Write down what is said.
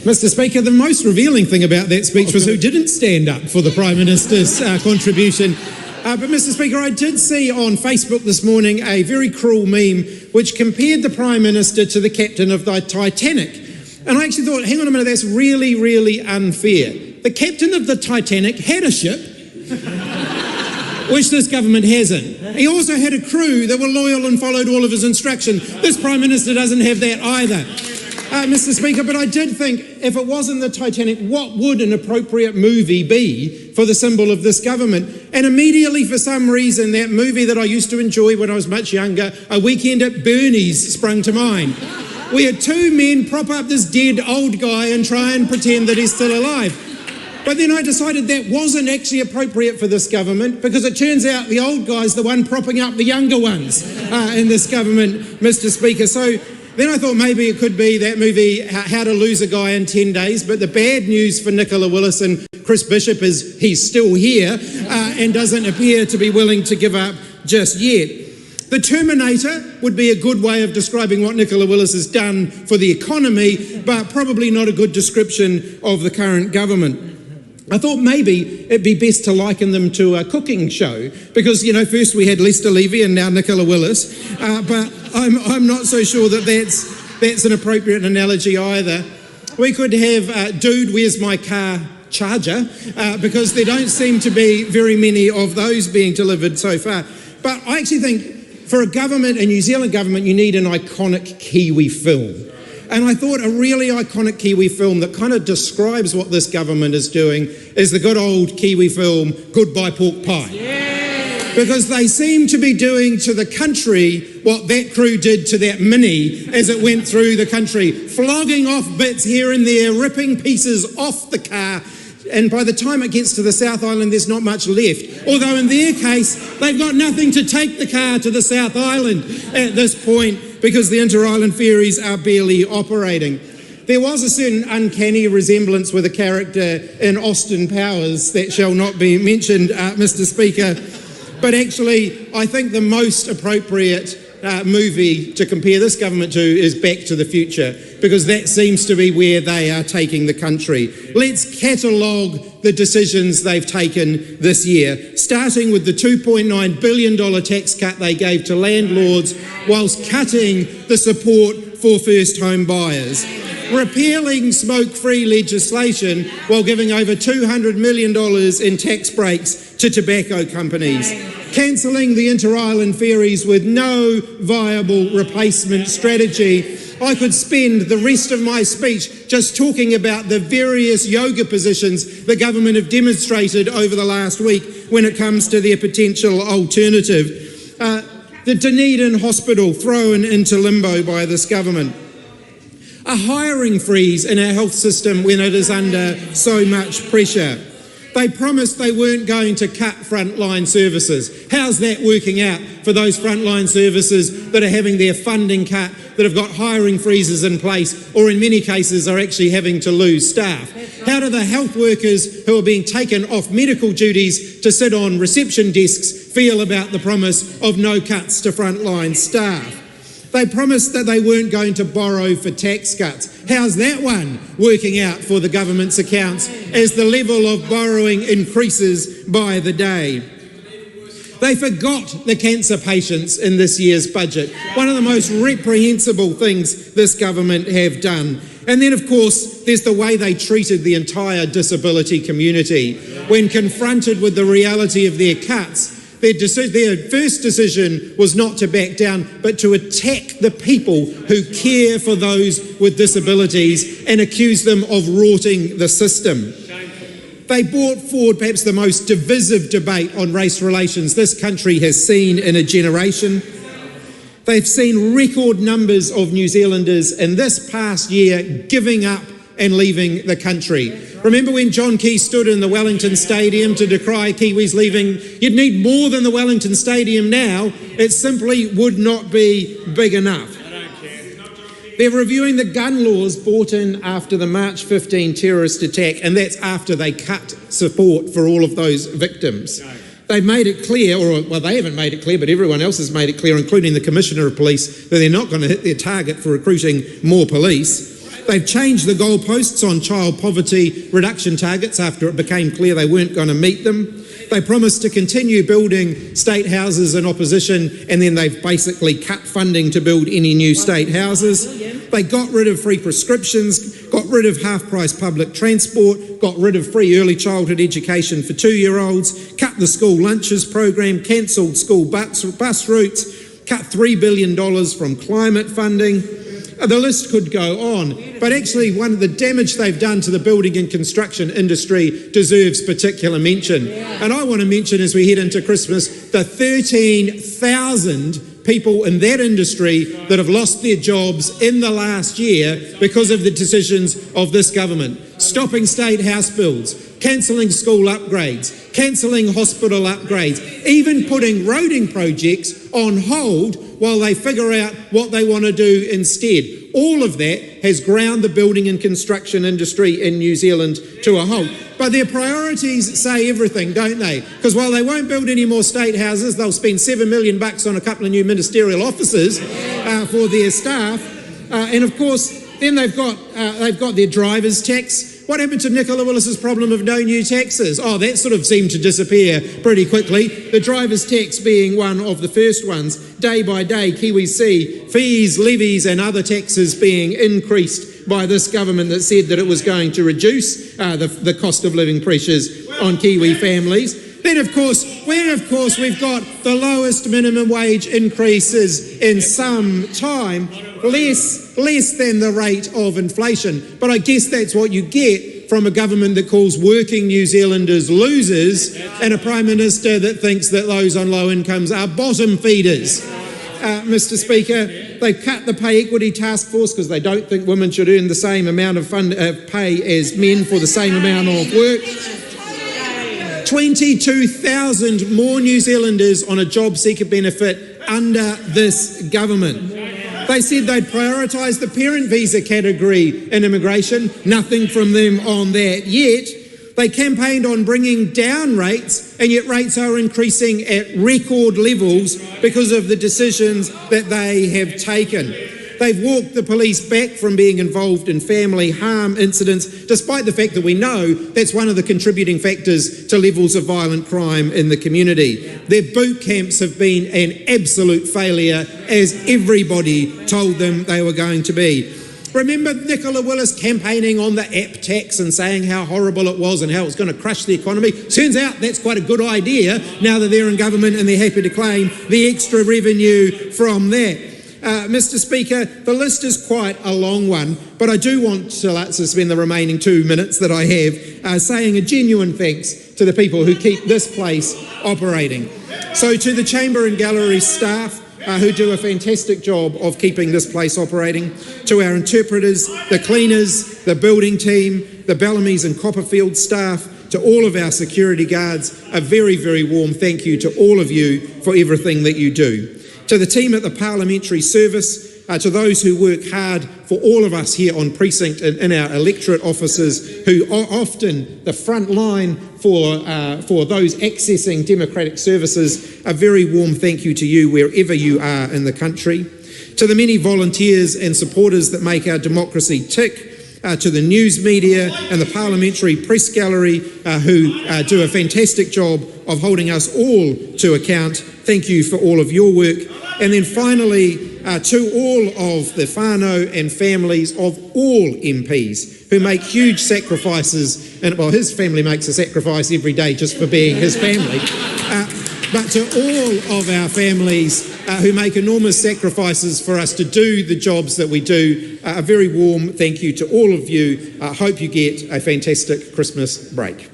Mr. Speaker, the most revealing thing about that speech was who didn't stand up for the Prime Minister's contribution. But Mr. Speaker, I did see on Facebook this morning a very cruel meme which compared the Prime Minister to the captain of the Titanic. And I actually thought, hang on a minute, that's really, really unfair. The captain of the Titanic had a ship, which this government hasn't. He also had a crew that were loyal and followed all of his instructions. This Prime Minister doesn't have that either. Mr. Speaker, but I did think, if it wasn't the Titanic, what would an appropriate movie be for the symbol of this government? And immediately, for some reason, that movie that I used to enjoy when I was much younger, A Weekend at Bernie's, sprung to mind. We had two men prop up this dead old guy and try and pretend that he's still alive. But then I decided that wasn't actually appropriate for this government, because it turns out the old guy's the one propping up the younger ones in this government, Mr. Speaker. So then I thought maybe it could be that movie, How to Lose a Guy in 10 Days, but the bad news for Nicola Willis and Chris Bishop is he's still here and doesn't appear to be willing to give up just yet. The Terminator would be a good way of describing what Nicola Willis has done for the economy, but probably not a good description of the current government. I thought maybe it'd be best to liken them to a cooking show, because, you know, first we had Lester Levy and now Nicola Willis, but I'm not so sure that that's an appropriate analogy either. We could have Dude, Where's My Car Charger, because there don't seem to be very many of those being delivered so far. But I actually think for a government, a New Zealand government, you need an iconic Kiwi film. And I thought a really iconic Kiwi film that kind of describes what this government is doing is the good old Kiwi film, Goodbye Pork Pie. Yeah. Because they seem to be doing to the country what that crew did to that Mini as it went through the country, flogging off bits here and there, ripping pieces off the car. And by the time it gets to the South Island, there's not much left. Although in their case, they've got nothing to take the car to the South Island at this point, because the inter-island ferries are barely operating. There was a certain uncanny resemblance with a character in Austin Powers that shall not be mentioned, Mr. Speaker. But actually, I think the most appropriate movie to compare this government to is Back to the Future, because that seems to be where they are taking the country. Let's catalogue the decisions they've taken this year, starting with the $2.9 billion tax cut they gave to landlords whilst cutting the support for first home buyers, repealing smoke-free legislation while giving over $200 million in tax breaks to tobacco companies, cancelling the inter-island ferries with no viable replacement strategy. I could spend the rest of my speech just talking about the various yoga positions the government have demonstrated over the last week when it comes to their potential alternative. The Dunedin Hospital thrown into limbo by this government. A hiring freeze in our health system when it is under so much pressure. They promised they weren't going to cut frontline services. How's that working out for those frontline services that are having their funding cut, that have got hiring freezes in place, or in many cases are actually having to lose staff? How do the health workers who are being taken off medical duties to sit on reception desks feel about the promise of no cuts to frontline staff? They promised that they weren't going to borrow for tax cuts. How's that one working out for the government's accounts as the level of borrowing increases by the day? They forgot the cancer patients in this year's budget, one of the most reprehensible things this government have done. And then, of course, there's the way they treated the entire disability community when confronted with the reality of their cuts. Their first decision was not to back down, but to attack the people who care for those with disabilities and accuse them of rorting the system. They brought forward perhaps the most divisive debate on race relations this country has seen in a generation. They've seen record numbers of New Zealanders in this past year giving up and leaving the country. Remember when John Key stood in the Wellington Stadium to decry Kiwis leaving? You'd need more than the Wellington Stadium now. It simply would not be big enough. They're reviewing the gun laws brought in after the March 15 terrorist attack, and that's after they cut support for all of those victims. They've made it clear, well, they haven't made it clear, but everyone else has made it clear, including the Commissioner of Police, that they're not going to hit their target for recruiting more police. They've changed the goalposts on child poverty reduction targets after it became clear they weren't going to meet them. They promised to continue building state houses in opposition, and then they've basically cut funding to build any new state houses. They got rid of free prescriptions, got rid of half-price public transport, got rid of free early childhood education for 2-year-olds, cut the school lunches program, cancelled school bus routes, cut $3 billion from climate funding. The list could go on, but actually one of the damage they've done to the building and construction industry deserves particular mention. And I want to mention, as we head into Christmas, the 13,000 people in that industry that have lost their jobs in the last year because of the decisions of this government. Stopping state house builds, cancelling school upgrades, cancelling hospital upgrades, even putting roading projects on hold while they figure out what they want to do instead. All of that has ground the building and construction industry in New Zealand to a halt. But their priorities say everything, don't they? Because while they won't build any more state houses, they'll spend $7 million on a couple of new ministerial offices for their staff. And of course, then they've got their driver's tax. What happened to Nicola Willis's problem of no new taxes? Oh, that sort of seemed to disappear pretty quickly. The driver's tax being one of the first ones. Day by day, Kiwis see fees, levies and other taxes being increased by this government that said that it was going to reduce the cost of living pressures on Kiwi families. Then, of course, we've got the lowest minimum wage increases in some time, less than the rate of inflation. But I guess that's what you get from a government that calls working New Zealanders losers and a Prime Minister that thinks that those on low incomes are bottom feeders. Mr. Speaker, they've cut the pay equity task force because they don't think women should earn the same amount of pay as men for the same amount of work. 22,000 more New Zealanders on a job seeker benefit under this government. They said they'd prioritise the parent visa category in immigration. Nothing from them on that yet. They campaigned on bringing down rates, and yet rates are increasing at record levels because of the decisions that they have taken. They've walked the police back from being involved in family harm incidents, despite the fact that we know that's one of the contributing factors to levels of violent crime in the community. Their boot camps have been an absolute failure, as everybody told them they were going to be. Remember Nicola Willis campaigning on the app tax and saying how horrible it was and how it was going to crush the economy? Turns out that's quite a good idea now that they're in government and they're happy to claim the extra revenue from that. Mr. Speaker, the list is quite a long one, but I do want to spend the remaining 2 minutes that I have saying a genuine thanks to the people who keep this place operating. So to the Chamber and Gallery staff, who do a fantastic job of keeping this place operating, to our interpreters, the cleaners, the building team, the Bellamy's and Copperfield staff, to all of our security guards, a very, very warm thank you to all of you for everything that you do. To the team at the Parliamentary Service, to those who work hard for all of us here on precinct and in our electorate offices, who are often the front line for those accessing democratic services, a very warm thank you to you wherever you are in the country. To the many volunteers and supporters that make our democracy tick, to the news media and the Parliamentary Press Gallery who do a fantastic job of holding us all to account. Thank you for all of your work. And then finally, to all of the whānau and families of all MPs who make huge sacrifices, and well, his family makes a sacrifice every day just for being his family, but to all of our families who make enormous sacrifices for us to do the jobs that we do, a very warm thank you to all of you. I hope you get a fantastic Christmas break.